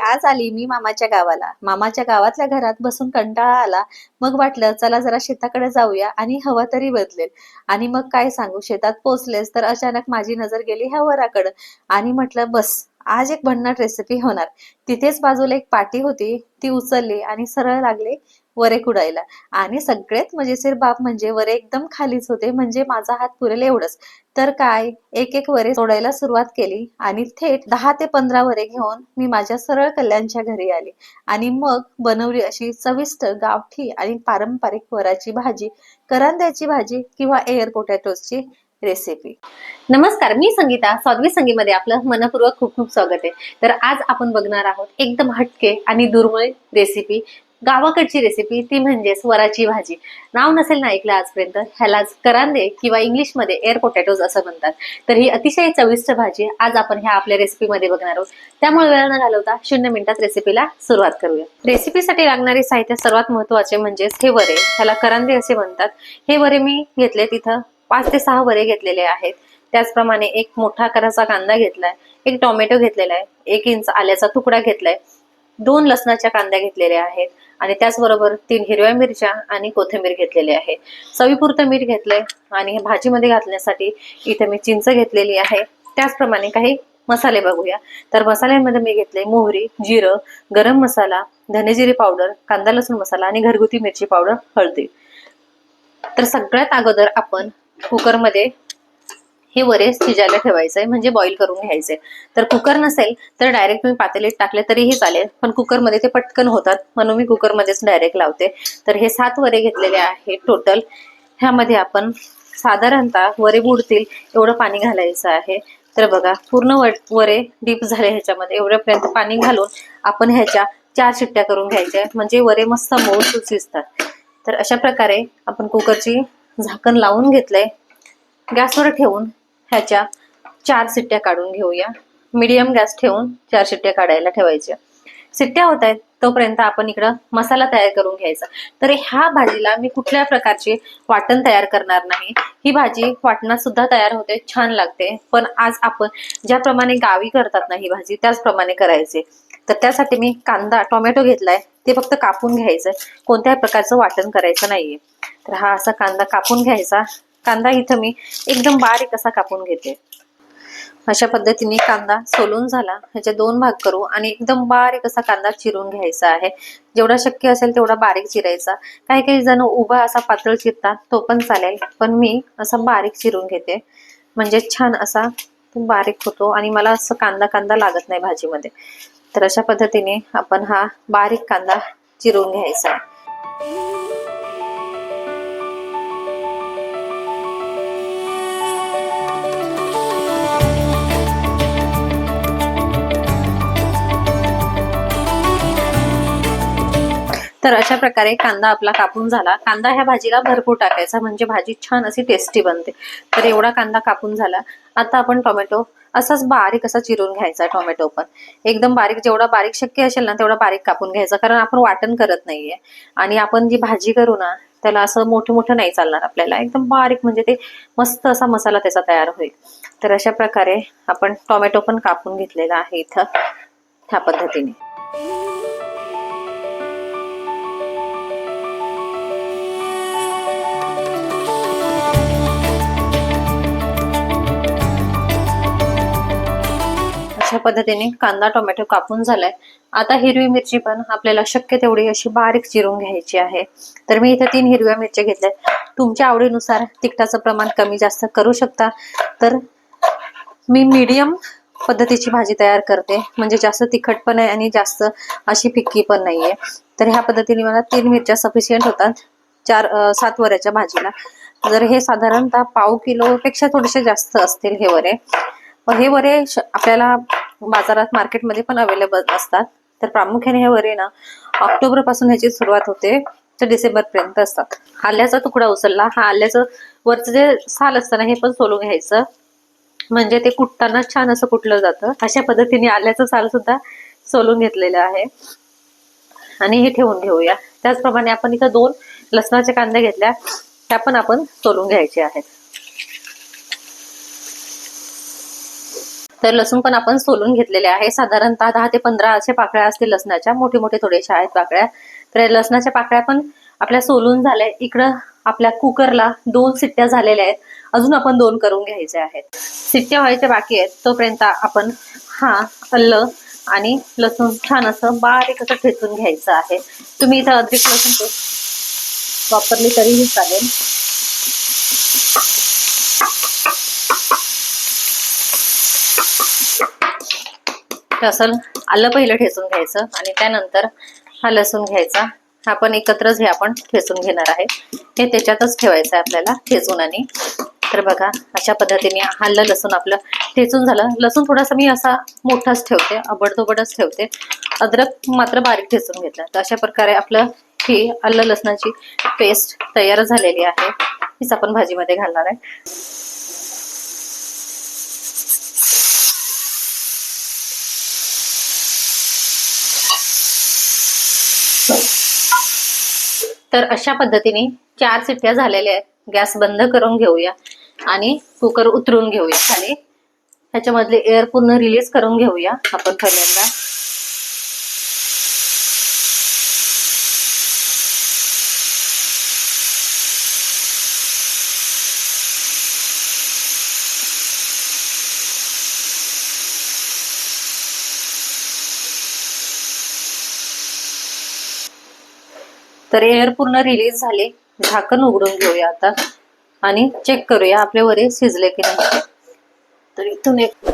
आज आली मी मामाच्या गावाला. मामाच्या गावातल्या घरात बसून कंटाळा आला. मग वाटलं चला जरा शेताकडे जाऊया आणि हवा तरी बदलेल. आणि मग काय सांगू, शेतात पोचलेच तर अचानक माझी नजर गेली ह्या वराकडं. आणि म्हटलं बस आज एक भन्नाट रेसिपी होणार. तिथेच बाजूला एक पाटी होती, ती उचलली आणि सरळ लागले वरे कुडायला. आणि सगळ्यात मजेशीर बाब म्हणजे वरे एकदम खालीच होते, म्हणजे माझा हात पुरेल एवढंच. तर काय, एक एक वरे तोडायला सुरुवात केली आणि थेट 10 ते 15 वरे घेऊन मी माझ्या सरळ कल्याणच्या घरी आले. आणि मग बनवली अशी चविष्ट गावठी आणि पारंपरिक वराची भाजी, करंद्याची भाजी किंवा एअर पोटॅटोची रेसिपी. नमस्कार, मी संगीता. स्वादवी संगीमध्ये आपलं मनपूर्वक खूप खूप स्वागत आहे. तर आज आपण बघणार आहोत एकदम हटके आणि दुर्मिळ रेसिपी, गावाकडची रेसिपी, ती म्हणजेच वराची भाजी. नाव नसेल ना ऐकलं आजपर्यंत, ह्यालाच करांदे किंवा इंग्लिशमध्ये एअर पोटॅटोज असं म्हणतात. तर ही अतिशय चविष्ट भाजी आज आपण ह्या आपल्या रेसिपीमध्ये बघणार आहोत. त्यामुळे वेळ न घालवता 0 मिनिटात रेसिपीला सुरुवात करूया. रेसिपीसाठी लागणारे साहित्य सर्वात महत्वाचे म्हणजेच हे वरे, ह्याला करांदे असे म्हणतात. हे वरे मी घेतले, तिथं 5 ते 6 वरे घेतलेले आहेत. त्याचप्रमाणे एक मोठा आकाराचा कांदा घेतलाय, एक टोमॅटो घेतलेला आहे, 1 इंच आल्याचा तुकडा घेतलाय, 2 लसणाच्या कांद्या घेतलेल्या आहेत आणि त्याचबरोबर 3 हिरव्या मिरच्या आणि कोथिंबीर घेतलेली आहे. चवीपुरतं मीठ घेतलंय आणि भाजीमध्ये घालण्यासाठी इथे मी चिंच घेतलेली आहे. त्याचप्रमाणे काही मसाले बघूया. तर मसाल्यांमध्ये मी घेतले मोहरी, जिरं, गरम मसाला, धने-जिरे पावडर, कांदा लसूण मसाला आणि घरगुती मिरची पावडर, हळदी. तर सगळ्यात अगोदर आपण कुकरमध्ये हे वरे शिजायला ठेवायचंय, म्हणजे बॉईल करून घ्यायचे. तर कुकर नसेल तर डायरेक्ट मी पातेलीत टाकले तरीही चालेल, पण कुकरमध्ये ते पटकन होतात म्हणून मी कुकरमध्येच डायरेक्ट लावते. तर हे 7 वरे घेतलेले आहे टोटल. ह्यामध्ये आपण साधारणतः वरे बुडतील एवढं पाणी घालायचं आहे. तर बघा, पूर्ण वरे डीप झाले ह्याच्यामध्ये, एवढ्यापर्यंत पाणी घालून आपण ह्याच्या 4 शिट्ट्या करून घ्यायच्या, म्हणजे वरे मस्त मऊसूत शिजतात. तर अशा प्रकारे आपण कुकरची झाकण लावून घेतलंय. गॅसवर ठेवून ह्याच्या 4 शिट्ट्या काढून घेऊया. मीडियम गॅस ठेवून 4 शिट्ट्या काढायला ठेवायच्या. शिट्ट्या होत आहेत तोपर्यंत आपण इकडं मसाला तयार करून घ्यायचा. तर ह्या भाजीला मी कुठल्या प्रकारचे वाटण तयार करणार नाही. ही भाजी वाटणात सुद्धा तयार होते, छान लागते. पण आज आपण ज्याप्रमाणे गावी करतात ना ही भाजी, त्याचप्रमाणे करायचे. तर त्यासाठी मी कांदा टोमॅटो घेतलाय, ते फक्त कापून घ्यायचंय, कोणत्याही प्रकारचं वाटण करायचं नाहीये. तर हा असा कांदा कापून घ्यायचा. कांदा इथं मी एकदम बारीक असा कापून घेते. अशा पद्धतीने कांदा सोलून झाला, ह्याचे 2 भाग करू आणि एकदम बारीक असा कांदा चिरून घ्यायचा आहे. जेवढा शक्य असेल तेवढा बारीक चिरायचा. काही काही जण उभा असा पातळ चिरतात, तो पण चालेल, पण मी असा बारीक चिरून घेते, म्हणजे छान असा बारीक होतो आणि मला असं कांदा कांदा लागत नाही भाजीमध्ये. तर अशा पद्धतीने आपण हा बारीक कांदा चिरून घ्यायचा. तर अशा प्रकारे कांदा आपला कापून झाला. कांदा ह्या भाजीला भरपूर टाकायचा, म्हणजे भाजी छान अशी टेस्टी बनते. तर एवढा कांदा कापून झाला. आता आपण टोमॅटो असाच बारीक असा चिरून घ्यायचा. टोमॅटो पण एकदम बारीक, जेवढा बारीक शक्य असेल ना तेवढा बारीक कापून घ्यायचा, कारण आपण वाटण करत नाहीये आणि आपण जी भाजी करू ना त्याला असं मोठं मोठं नाही चालणार आपल्याला, एकदम बारीक, म्हणजे ते मस्त असा मसाला त्याचा तयार होईल. तर अशा प्रकारे आपण टोमॅटो पण कापून घेतलेला आहे इथं ह्या पद्धतीने. अशा पद्धतीने कांदा टोमॅटो कापून झालाय. आता हिरवी मिरची पण आपल्याला शक्य तेवढी अशी बारीक चिरून घ्यायची आहे. तर मी इथे 3 हिरव्या मिरच्या घेतल्या. तुमच्या आवडीनुसार तिखटाचं प्रमाण कमी जास्त करू शकता. तर मी मीडियम पद्धतीची भाजी तयार करते, म्हणजे जास्त तिखट पण आहे आणि जास्त अशी फिक्की पण नाहीये. तर ह्या पद्धतीने मला 3 मिरच्या सफिशियंट होतात 7 वऱ्याच्या भाजीला. जर हे साधारणतः पाव किलो पेक्षा थोडेसे जास्त असतील हे वरे. हे वरे आपल्याला बाजारात मार्केटमध्ये पण अवेलेबल असतात. तर प्रामुख्याने हे वरे ना ऑक्टोबर पासून ह्याची सुरुवात होते तर डिसेंबर पर्यंत असतात. आल्याचा तुकडा उचलला. हा आल्याचं वरचं जे साल असतं ना हे पण सोलून घ्यायचं, म्हणजे ते कुटताना छान असं कुटलं जातं. अशा पद्धतीने आल्याचं साल सुद्धा सोलून घेतलेलं आहे आणि हे ठेवून घेऊया. त्याचप्रमाणे आपण इथं 2 लसणाच्या कांद्या घेतल्या, त्या पण आपण सोलून घ्यायच्या आहेत. तर लसूण पण आपण सोलून घेतलेले आहे. साधारणतः 10 ते 15 अशा पाकळ्या असतील लसणाच्या, मोठे मोठे थोडेशा आहेत पाकळ्या. तर लसणाच्या पाकळ्या पण आपल्या सोलून झाल्या. इकडं आपल्या कुकरला 2 शिट्ट्या झालेल्या आहेत, अजून आपण 2 करून घ्यायचे आहेत. शिट्ट्या व्हायच्या बाकी आहेत, तोपर्यंत आपण आलं आणि लसूण छान असं बारीक असं ठेचून घ्यायचं आहे. तुम्ही इथं अद्रक लसूण पेस्ट वापरली तरीही चालेल. असं आलं पहिलं ठेचून घ्यायचं आणि त्यानंतर हा लसूण घ्यायचा. आपण एकत्रच हे आपण ठेचून घेणार आहे. हे त्याच्यातच ठेवायचं आहे आपल्याला ठेचून. आणि तर बघा अशा पद्धतीने आलं लसूण आपलं ठेचून झालं. लसूण थोडासा मी असा मोठाच ठेवते, अबडधोबडच ठेवते. अद्रक मात्र बारीक ठेचून घेतला. तर अशा प्रकारे आपलं ही आलं लसणाची पेस्ट तयार झालेली आहे. हीच आपण भाजीमध्ये घालणार आहे. तर अशा पद्धतीने 4 शिट्ट्या झालेल्या आहेत. गॅस बंद करून घेऊया आणि कुकर उतरून घेऊया खाली. ह्याच्यामधले एअर पूर्ण रिलीज करून घेऊया आपण पहिल्यांदा. तर एअर पूर्ण रिलीज झाले. झाकण उघडून घेऊया आता आणि चेक करूया आपले वडे शिजले की नाही. तर इथून एक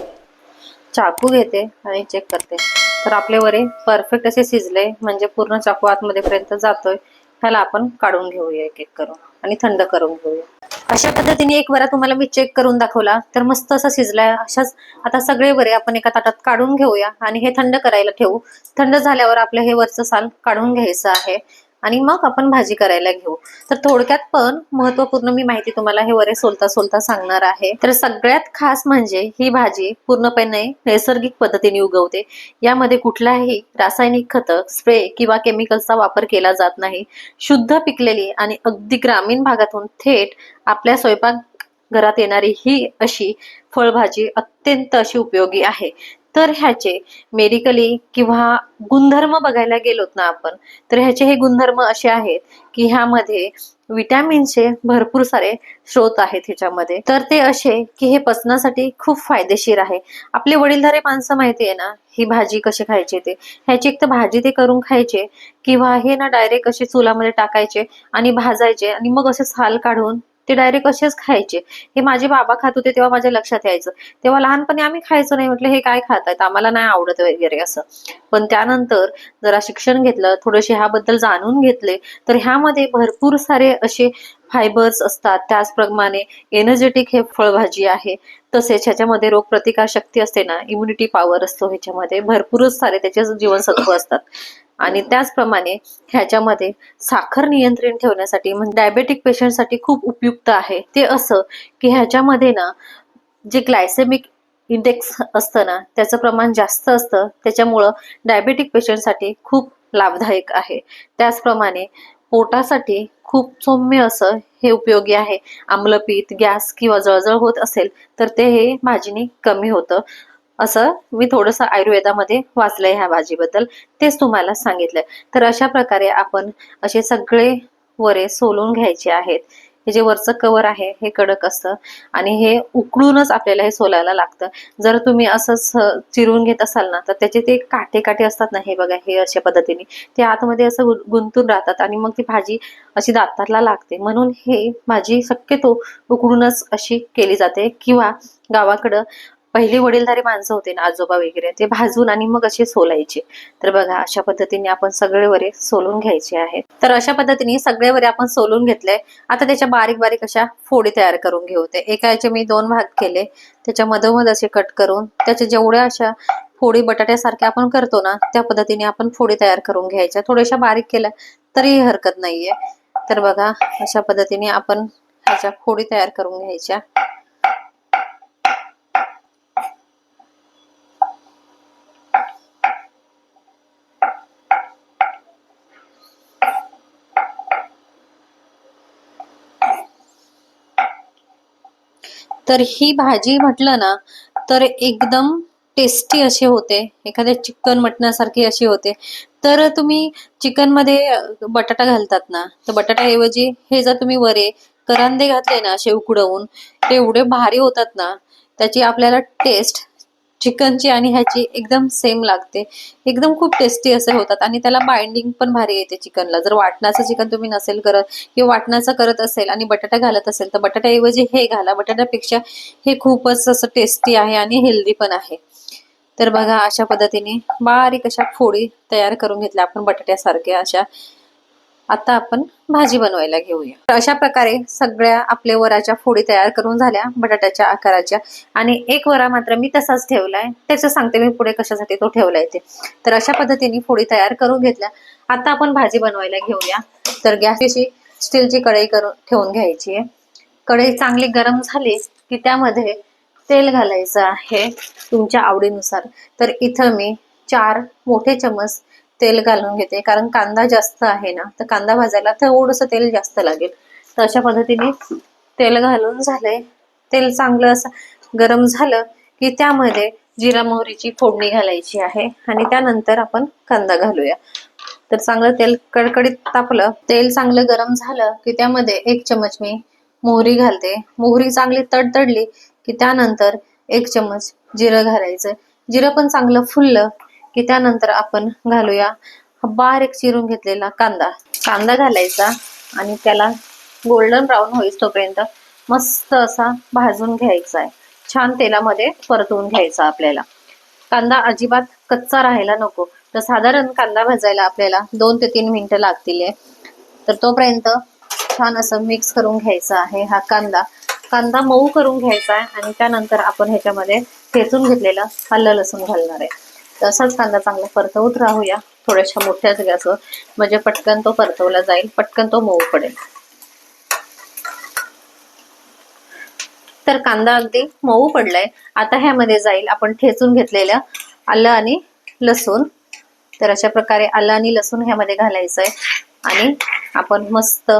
चाकू घेते आणि चेक करते. तर आपले वडे परफेक्ट असे शिजले, म्हणजे पूर्ण चाकू आतमध्ये पर्यंत जातोय. ह्याला आपण काढून घेऊया एक एक करून आणि थंड करून घेऊया. अशा पद्धतीने एक वडा तुम्हाला मी चेक करून दाखवला, तर मस्त असा शिजलाय. अशाच आता सगळे वडे आपण एका ताटात काढून घेऊया आणि हे थंड करायला ठेवू. थंड झाल्यावर आपलं हे वरचं साल काढून घ्यायचं आहे आणि मग आपण भाजी करायला घेऊ. तर थोडक्यात पण महत्वपूर्ण मी माहिती तुम्हाला हे वडे सोलता सोलता सांगणार आहे. तर सगळ्यात खास म्हणजे ही भाजी पूर्णपणे नैसर्गिक पद्धतीने उगवते. यामध्ये कुठलाही रासायनिक खत, स्प्रे किंवा केमिकल्सचा वापर केला जात नाही. शुद्ध पिकलेली आणि अगदी ग्रामीण भागातून थेट आपल्या स्वयंपाक घरात येणारी ही अशी फळभाजी अत्यंत अशी उपयोगी आहे. तर ह्याचे मेडिकली किंवा गुणधर्म बघायला गेलोत ना आपण, तर ह्याचे हे गुणधर्म असे आहेत की ह्यामध्ये विटॅमिनचे भरपूर सारे स्रोत आहेत ह्याच्यामध्ये. तर ते असे की हे पचनासाठी खूप फायदेशीर आहे. आपले वडीलधारे माणसं माहिती आहे ना ही भाजी कशी खायची ते. ह्याची एक तर भाजी ते करून खायचे किंवा हे ना डायरेक्ट असे चुलामध्ये टाकायचे आणि भाजायचे आणि मग असे साल काढून ते डायरेक्ट असेच खायचे. हे माझे बाबा खात होते तेव्हा माझ्या लक्षात यायचं. तेव्हा लहानपणी आम्ही खायचो नाही, म्हटलं हे काय खातायत, आम्हाला नाही आवडत वगैरे असं. पण त्यानंतर जरा शिक्षण घेतलं, थोडेसे ह्याबद्दल जाणून घेतले, तर ह्यामध्ये भरपूर सारे असे फायबर्स असतात. त्याचप्रमाणे एनर्जेटिक हे फळभाजी आहे. तसेच ह्याच्यामध्ये रोगप्रतिकार शक्ती असते ना, इम्युनिटी पॉवर असतो ह्याच्यामध्ये. भरपूरच सारे त्याचे जीवनसत्व असतात. आणि त्याचप्रमाणे ह्याच्यामध्ये साखर नियंत्रण ठेवण्यासाठी म्हणजे डायबेटिक पेशंटसाठी खूप उपयुक्त आहे. ते असं की ह्याच्यामध्ये ना जे ग्लायसेमिक इंडेक्स असतं ना त्याचं प्रमाण जास्त असतं. त्याच्यामुळं डायबेटिक पेशंटसाठी खूप लाभदायक आहे. त्याचप्रमाणे पोटासाठी खूप सौम्य असं हे उपयोगी आहे. आम्लपित्त, गॅस किंवा जळजळ होत असेल तर ते हे भाजीने कमी होतं. असं मी थोडंसं आयुर्वेदामध्ये वाचलंय ह्या भाजीबद्दल, तेच तुम्हाला सांगितलंय. तर अशा प्रकारे आपण असे सगळे वरे सोलून घ्यायचे आहेत. हे जे वरचं कवर आहे हे कडक असतं आणि हे उकडूनच आपल्याला हे सोलायला लागतं. जर तुम्ही असंच चिरून घेत असाल ना तर त्याचे ते काटे काटे असतात ना, हे बघा हे अशा पद्धतीने ते आतमध्ये असं गुंतून राहतात आणि मग ती भाजी अशी दाताला लागते. म्हणून हे भाजी शक्यतो उकडूनच अशी केली जाते. किंवा गावाकडं पहिले वडीलधारी माणसं होते ना, आजोबा वगैरे, ते भाजून आणि मग असे सोलायचे. तर बघा अशा पद्धतीने आपण सगळे वरे सोलून घ्यायचे आहेत. तर अशा पद्धतीने सगळे वरे आपण सोलून घेतले. आता त्याच्या बारीक बारीक अशा फोडी तयार करून घेऊते. एका याचे मी 2 भाग केले, त्याच्या मधोमध असे कट करून त्याच्या जेवढ्या अशा फोडी बटाट्यासारख्या आपण करतो ना त्या पद्धतीने आपण फोडी तयार करून घ्यायच्या. थोड्याशा बारीक केल्या तरी हरकत नाहीये. तर बघा अशा पद्धतीने आपण ह्याच्या फोडी तयार करून घ्यायच्या. तर ही भाजी म्हटलं ना तर एकदम टेस्टी असे होते, एखाद्या चिकन मटणासारखी अशी होते. तर तुम्ही चिकन मध्ये बटाटा घालतात ना, तर बटाट्याऐवजी हे जर तुम्ही वरे करांदे घातले ना असे उकडवून, ते एवढे भारी होतात ना, त्याची आपल्याला टेस्ट चिकनची आणि ह्याची एकदम सेम लागते. एकदम खूप टेस्टी असे होतात आणि त्याला बाइंडिंग पण भारी येते चिकनला. जर वाटणाचं चिकन तुम्ही नसेल करत किंवा वाटणाचं करत असेल आणि बटाटा घालत असेल, तर बटाट्याऐवजी हे घाला. बटाट्यापेक्षा हे खूपच असं टेस्टी आहे आणि हेल्दी पण आहे. तर बघा अशा पद्धतीने बारीक अशा फोडी तयार करून घेतल्या आपण बटाट्यासारख्या अशा. आता आपण भाजी बनवायला घेऊया. तर अशा प्रकारे सगळ्या आपल्या वराच्या फोडी तयार करून झाल्या बटाट्याच्या आकाराच्या. आणि एक वरा मात्र मी तसाच ठेवलाय, त्याचं सांगते मी पुढे कशासाठी तो ठेवलाय ते. तर अशा पद्धतीने फोडी तयार करून घेतल्या. आता आपण भाजी बनवायला घेऊया. तर गॅसची स्टीलची कढई ठेवून घ्यायची आहे. कढई चांगली गरम झाली की त्यामध्ये तेल घालायचं आहे तुमच्या आवडीनुसार. तर इथं मी 4 मोठे चमच तेल घालून घेते, कारण कांदा जास्त आहे ना, तर कांदा भाजायला थोडंसं तेल जास्त लागेल. तर अशा पद्धतीने तेल घालून झालंय. तेल चांगलं असं गरम झालं की त्यामध्ये जिरा मोहरीची फोडणी घालायची आहे आणि त्यानंतर आपण कांदा घालूया. तर चांगलं तेल कडकडीत तापलं, तेल चांगलं गरम झालं की त्यामध्ये 1 चमच मी मोहरी घालते. मोहरी चांगली तडतडली की त्यानंतर 1 चमच जिरं घालायचं. जिरं पण चांगलं फुललं की त्यानंतर आपण घालूया बारीक चिरून घेतलेला कांदा. कांदा घालायचा आणि त्याला गोल्डन ब्राऊन होईस तोपर्यंत मस्त असा भाजून घ्यायचा आहे. छान तेलामध्ये परतवून घ्यायचा आपल्याला. कांदा अजिबात कच्चा राहायला नको. तर साधारण कांदा भाजायला आपल्याला 2 ते 3 मिनिटं लागतील. तर तोपर्यंत छान असं मिक्स करून घ्यायचा आहे हा कांदा. कांदा मऊ करून घ्यायचा आहे आणि त्यानंतर आपण ह्याच्यामध्ये ठेचून घेतलेलं आलं लसूण घालणार आहे. तसाच कांदा चांगला परतवत राहूया थोड्याशा मोठ्याच गॅसवर, म्हणजे पटकन तो परतवला जाईल, पटकन तो मऊ पडेल. तर कांदा अगदी मऊ पडलाय. आता ह्यामध्ये जाईल आपण ठेचून घेतलेलं आलं आणि लसूण. तर अशा प्रकारे आलं आणि लसूण ह्यामध्ये घालायचंय आणि आपण मस्त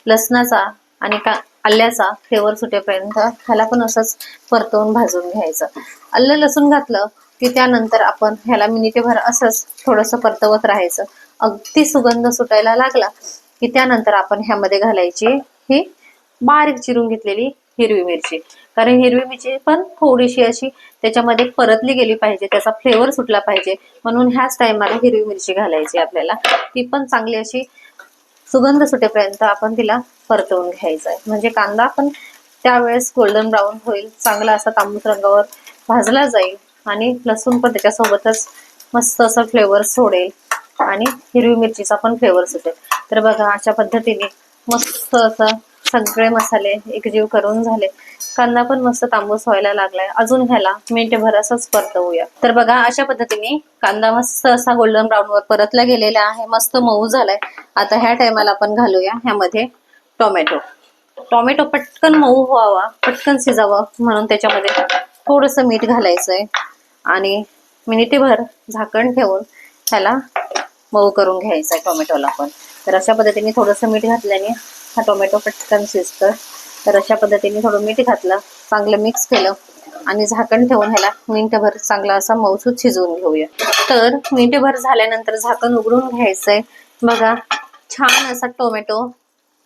लसणाचा आणि आल्याचा फ्लेवर सुटेपर्यंत ह्याला पण असंच परतवून भाजून घ्यायचं. आलं लसूण घातलं की त्यानंतर आपण ह्याला मिनिटभर असंच थोडंसं परतवत राहायचं. अगदी सुगंध सुटायला लागला की त्यानंतर आपण ह्यामध्ये घालायची ही बारीक चिरून घेतलेली हिरवी मिरची. कारण हिरवी मिरची पण थोडीशी अशी त्याच्यामध्ये परतली गेली पाहिजे, त्याचा फ्लेवर सुटला पाहिजे, म्हणून ह्याच टायमाला हिरवी मिरची घालायची आपल्याला. ती पण चांगली अशी सुगंध सुटेपर्यंत आपण तिला परतवून घ्यायचा आहे. म्हणजे कांदा पण त्यावेळेस गोल्डन ब्राऊन होईल, चांगला असा तांबूस रंगावर भाजला जाईल आणि लसूण पण त्याच्यासोबतच मस्त असा फ्लेवर सोडेल आणि हिरवी मिरचीचा पण फ्लेवर सुटेल. तर बघा अशा पद्धतीने मस्त असं सगळे मसाले एकजीव करून झाले. कांदा पण मस्त तांबूस व्हायला लागलाय. अजून ह्याला मिनिटभर असंच परतवूया. तर बघा अशा पद्धतीने कांदा मस्त असा गोल्डन ब्राऊन वर परतला गेलेला आहे, मस्त मऊ झालाय. आता ह्या टायमाला आपण घालूया ह्यामध्ये टोमॅटो. टोमॅटो पटकन मऊ व्हावा, पटकन शिजावं म्हणून त्याच्यामध्ये थोडंसं मीठ घालायचंय आणि मिनिटभर झाकण ठेवून ह्याला मऊ करून घ्यायचा आहे टोमॅटोला पण. तर अशा पद्धतीने थोडंसं मीठ घातल्याने हा टोमॅटो पटकन शिजतं. तर अशा पद्धतीने थोडं मीठ घातलं, चांगलं मिक्स केलं आणि झाकण ठेवून ह्याला मिनिटभर चांगला असा मऊसूत शिजवून घेऊया. तर मिनिटभर झाल्यानंतर झाकण उघडून घ्यायचंय. बघा छान असा टोमॅटो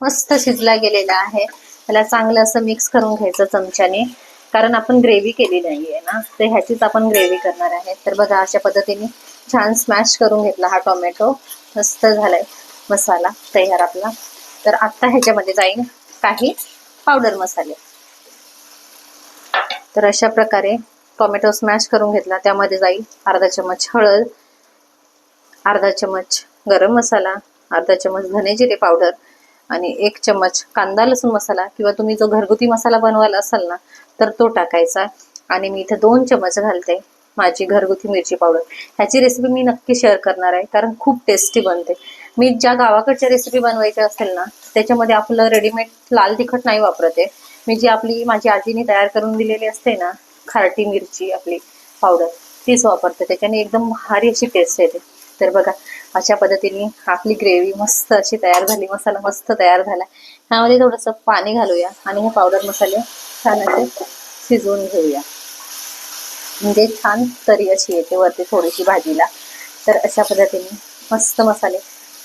मस्त शिजला गेलेला आहे. त्याला चांगलं असं मिक्स करून घ्यायचं चमच्याने, कारण आपण ग्रेव्ही केली नाहीये ना, तर ह्याचीच आपण ग्रेव्ही करणार आहे. तर बघा अशा पद्धतीने छान स्मॅश करून घेतला हा टोमॅटो. मस्त झालाय मसाला तयार आपला. तर आता ह्याच्यामध्ये जाईल काही पावडर मसाले. तर अशा प्रकारे टोमॅटो स्मॅश करून घेतला. त्यामध्ये जाईल अर्धा चमच हळद, अर्धा चमच गरम मसाला, अर्धा चमच धने जिरे पावडर आणि 1 चमच कांदा लसूण मसाला, किंवा तुम्ही जो घरगुती मसाला बनवायला असाल ना तर तो टाकायचा. आणि मी इथे 2 चमच घालते माझी घरगुती मिरची पावडर. ह्याची रेसिपी मी नक्की शेअर करणार आहे, कारण खूप टेस्टी बनते. मी ज्या गावाकडच्या रेसिपी बनवायच्या असेल ना त्याच्यामध्ये आपलं रेडीमेड लाल तिखट नाही वापरते. मी जी आपली माझी आजीने तयार करून दिलेली असते ना खारटी मिरची आपली पावडर, तीच वापरते. त्याच्याने एकदम भारी अशी टेस्ट येते. तर बघा अशा पद्धतीने आपली ग्रेव्ही मस्त अशी तयार झाली, मसाला मस्त तयार झाला. ह्यामध्ये थोडंसं पाणी घालूया आणि हे पावडर मसाले छान असे शिजवून घेऊया. म्हणजे छान तरी अशी येते वरती थोडीशी भाजीला. तर अशा पद्धतीने मस्त मसाले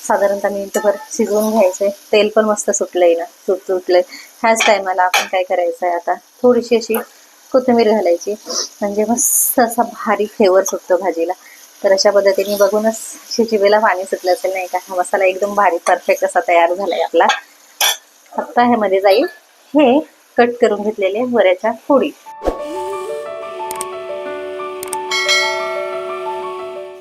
साधारणतः मिनिटभर शिजवून घ्यायचे. तेल पण मस्त सुटलंय ना, सुटलंय. ह्याच टायमाला आपण काय करायचं आहे, आता थोडीशी अशी कोथिंबीर घालायची, म्हणजे मस्त असा भारी फ्लेवर सुटतो भाजीला. तर अशा पद्धतीने बघूनच जिभेला पाणी सुटलं असेल नाही का. हा मसाला एकदम भारी परफेक्ट असा तयार झालाय आपला. आता ह्यामध्ये जाईल हे कट करून घेतलेले वऱ्याच्या फोडी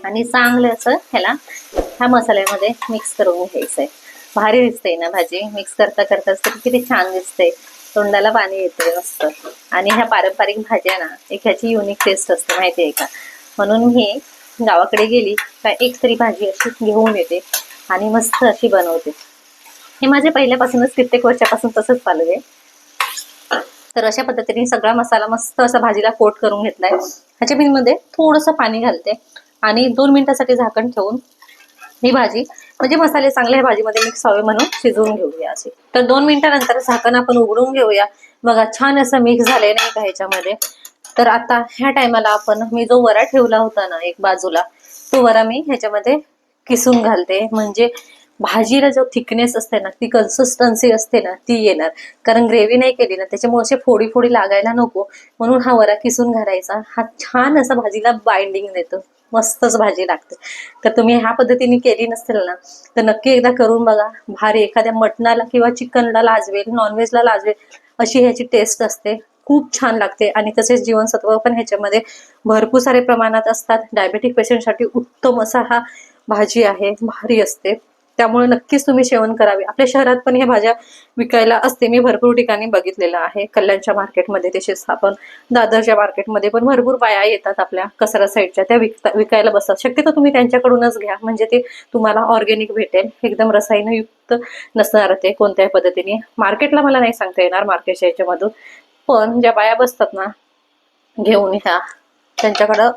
आणि चांगलं असं ह्याला ह्या मसाल्यामध्ये मिक्स करून घ्यायचंय. भारी दिसतंय ना भाजी. मिक्स करता करताच तर किती छान दिसते, तोंडाला पाणी येते मस्त. आणि ह्या पारंपरिक भाज्या ना, एक ह्याची युनिक टेस्ट असते माहिती आहे का. म्हणून मी गावाकडे गेली का एक तरी भाजी अशी घेऊन येते आणि मस्त अशी बनवते. हे माझे पहिल्यापासूनच कित्येक वर्षापासून तसंच चालू आहे. तर अशा पद्धतीने सगळा मसाला मस्त असा भाजीला कोट करून घेतलाय. ह्याच्या मध्ये थोडंसं पाणी घालते आणि 2 मिनिटासाठी झाकण ठेवून ही भाजी म्हणजे मसाले चांगले ह्या भाजीमध्ये मिक्स व्हावे म्हणून शिजवून घेऊया असे. तर 2 मिनिटानंतर झाकण आपण उघडून घेऊया. बघा छान असं मिक्स झालंय नाही का ह्याच्यामध्ये. तर आता ह्या टायमाला आपण मी जो वरा ठेवला होता ना एक बाजूला, तो वरा मी ह्याच्यामध्ये किसून घालते. म्हणजे भाजीला जो थिकनेस असते ना, ती कन्सिस्टन्सी असते ना, ती येणार. कारण ग्रेव्ही नाही केली ना, त्याच्यामुळे असे फोडी फोडी लागायला नको म्हणून हा वरा किसून घालायचा. हा छान असा भाजीला बाइंडिंग देतो, मस्तच भाजी लागते. तर तुम्ही ह्या पद्धतीने केली नसेल ना, तर नक्की एकदा करून बघा. भारी एखाद्या मटणाला किंवा चिकनला लाजवेल, नॉनव्हेजला लाजवेल अशी ह्याची टेस्ट असते. खूप छान लागते. आणि तसेच जीवनसत्व पण ह्याच्यामध्ये भरपूर सारे प्रमाणात असतात. डायबेटिक पेशंटसाठी उत्तम असा हा भाजी आहे, भारी असते. त्यामुळे नक्कीच तुम्ही सेवन करावे. आपल्या शहरात पण ह्या भाज्या विकायला असते, मी भरपूर ठिकाणी बघितलेलं आहे. कल्याणच्या मार्केटमध्ये, तसेच आपण दादरच्या मार्केटमध्ये पण भरपूर बाया येतात आपल्या कसरा साईडच्या, त्या विकायला बसतात. शक्यतो तुम्ही त्यांच्याकडूनच घ्या, म्हणजे ते तुम्हाला ऑर्गॅनिक भेटेल. एकदम रसायनयुक्त नसणार ते कोणत्याही पद्धतीने. मार्केटला मला नाही सांगता येणार मार्केटच्या याच्यामधून, पण ज्या बाया बसतात ना घेऊन ह्या, त्यांच्याकडं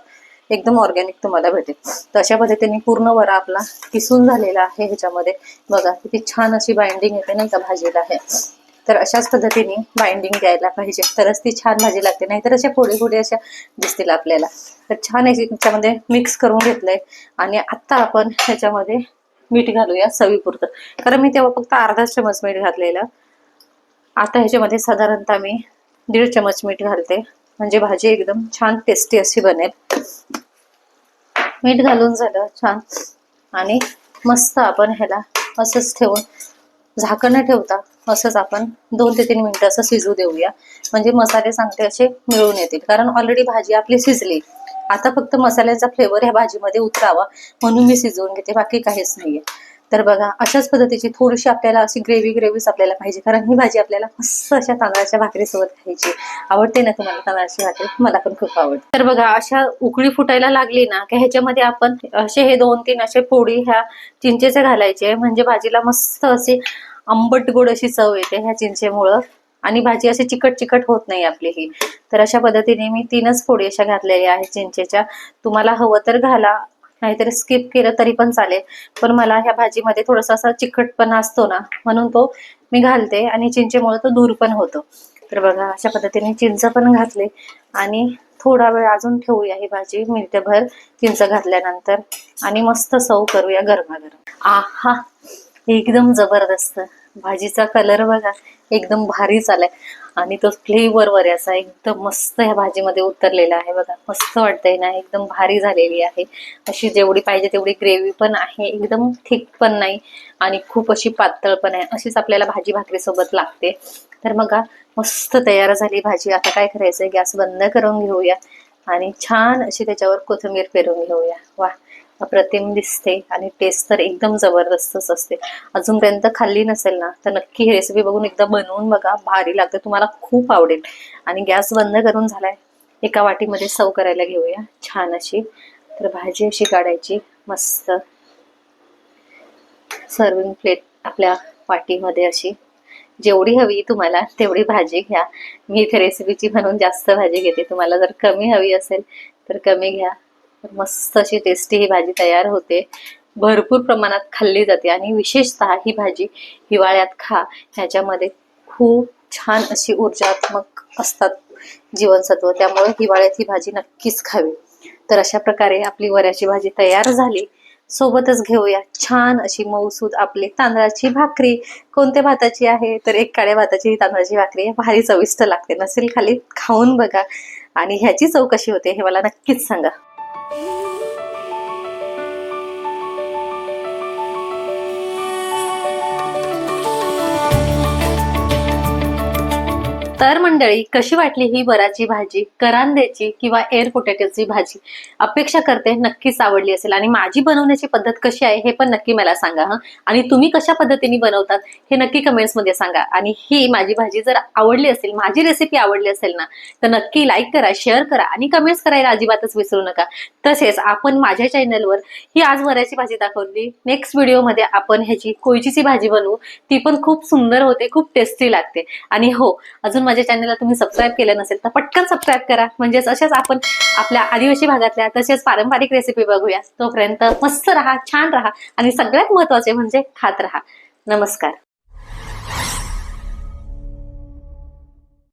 एकदम ऑर्गॅनिक तुम्हाला भेटेल. तर अशा पद्धतीने पूर्ण वरा आपला किसून झालेला आहे. ह्याच्यामध्ये बघा किती छान अशी बाइंडिंग येते नाही का भाजीला आहे. तर अशाच पद्धतीने बाइंडिंग द्यायला पाहिजे, तरच ती छान भाजी लागते. नाहीतर अशा फोडी फोडी अशा दिसतील आपल्याला. तर छान अशी ह्याच्यामध्ये मिक्स करून घेतलंय. आणि आता आपण ह्याच्यामध्ये मीठ घालूया चवीपुरतं, कारण मी तेव्हा फक्त अर्धा चमच मीठ घातलेलं. आता ह्याच्यामध्ये साधारणतः मी 1.5 चमच मीठ घालते, म्हणजे भाजी एकदम छान टेस्टी अशी बनेल. मीठ घालून झालं छान आणि मस्त आपण ह्याला असंच ठेवून झाकण न ठेवता असंच आपण 2 ते 3 मिनिटं असं शिजू देऊया. म्हणजे मसाले चांगले असे मिळून येतील, कारण ऑलरेडी भाजी आपली शिजली. आता फक्त मसाल्याचा फ्लेवर ह्या भाजीमध्ये उतरावा म्हणून मी शिजवून घेते, बाकी काहीच नाहीये. तर बघा अशाच पद्धतीची थोडीशी आपल्याला अशी ग्रेव्हीच आपल्याला पाहिजे, कारण ही भाजी आपल्याला मस्त अशा तांदळाच्या भाकरीसोबत खायची. आवडते ना तुम्हाला तांदळाची भाकरी? मला पण खूप आवडते. तर बघा अशा उकळी फुटायला लागली ना की ह्याच्यामध्ये आपण असे हे 2-3 असे फोडी ह्या चिंचेचे घालायचे, म्हणजे भाजीला मस्त अशी आंबट गोड अशी चव येते ह्या चिंचेमुळं. आणि भाजी अशी चिकट चिकट होत नाही आपली ही. तर अशा पद्धतीने मी 3च फोडी अशा घातलेल्या आहेत चिंचेच्या. तुम्हाला हवं तर घाला, नाहीतर स्किप केलं तरी पण चालेल. पण मला ह्या भाजीमध्ये थोडासा असा चिकटपणा असतो ना, म्हणून तो मी घालते. आणि चिंचेमुळे तो दूर पण होतो. तर बघा अशा पद्धतीने चिंच पण घातले आणि थोडा वेळ अजून ठेवूया ही भाजी मिनिटभर चिंच घातल्यानंतर. आणि मस्त सर्व करूया गरमागरम. आहा, एकदम जबरदस्त. भाजीचा कलर बघा एकदम भारीच आलाय आणि तो फ्लेवर वऱ्याचा एकदम मस्त ह्या भाजीमध्ये उतरलेला आहे. बघा मस्त वाटतंय ना, एकदम भारी झालेली आहे. अशी जेवढी पाहिजे तेवढी ग्रेव्ही पण आहे, एकदम थिक पण नाही आणि खूप अशी पातळ पण आहे. अशीच आपल्याला भाजी भाकरी सोबत लागते. तर बघा मस्त तयार झाली भाजी. आता काय करायचंय, गॅस बंद करून घेऊया आणि छान अशी त्याच्यावर कोथिंबीर पेरून घेऊया. वा, अप्रतिम दिसते आणि टेस्ट तर एकदम जबरदस्तच असते. अजूनपर्यंत खाल्ली नसेल ना तर नक्की ही रेसिपी बघून एकदा बनवून बघा, भारी लागते, तुम्हाला खूप आवडेल. आणि गॅस बंद करून झालाय. एका वाटीमध्ये सर्व करायला घेऊया छान अशी. तर भाजी अशी काढायची मस्त, सर्विंग प्लेट आपल्या वाटीमध्ये अशी जेवढी हवी तुम्हाला तेवढी भाजी घ्या. मी इथे रेसिपीची म्हणून जास्त भाजी घेते, तुम्हाला जर कमी हवी असेल तर कमी घ्या. मस्त अशी टेस्टी ही भाजी तयार होते, भरपूर प्रमाणात खाल्ली जाते. आणि विशेषतः ही भाजी हिवाळ्यात खा, ह्याच्यामध्ये खूप छान अशी ऊर्जात्मक असतात जीवनसत्व, त्यामुळे हिवाळ्यात ही भाजी नक्कीच खावी. तर अशा प्रकारे आपली वऱ्याची भाजी तयार झाली. सोबतच घेऊया छान अशी मऊसूद आपली तांदळाची भाकरी. कोणत्या भाताची आहे? तर एक काळ्या भाताची तांदळाची भाकरी भारी चविष्ट लागते. नसेल खाली खाऊन बघा आणि ह्याची चव कशी होते हे मला नक्कीच सांगा. तर मंडळी, कशी वाटली ही वराची भाजी, करांद्याची किंवा एअर पोटॅटोची भाजी? अपेक्षा करते नक्कीच आवडली असेल आणि माझी बनवण्याची पद्धत कशी आहे हे पण नक्की मला सांगा हं. आणि तुम्ही कशा पद्धतीने बनवतात हे नक्की कमेंट्समध्ये सांगा. आणि ही माझी भाजी जर आवडली असेल, माझी रेसिपी आवडली असेल ना, तर नक्की लाईक करा, शेअर करा आणि कमेंट्स करायला अजिबातच विसरू नका. तसेच आपण माझ्या चॅनलवर ही आज वऱ्याची भाजी दाखवली, नेक्स्ट व्हिडिओमध्ये आपण ह्याची कोयचीची भाजी बनवू. ती पण खूप सुंदर होते, खूप टेस्टी लागते. आणि हो, अजून माझ्या चॅनलला तुम्ही सबस्क्राईब केलं नसेल तर पटकन सबस्क्राईब करा, म्हणजेच अशाच आपण आपल्या आदिवासी भागातल्या तसेच पारंपरिक रेसिपी बघूया. तोपर्यंत मस्त राहा, छान राहा आणि सगळ्यात महत्त्वाचे म्हणजे खात राहा. नमस्कार.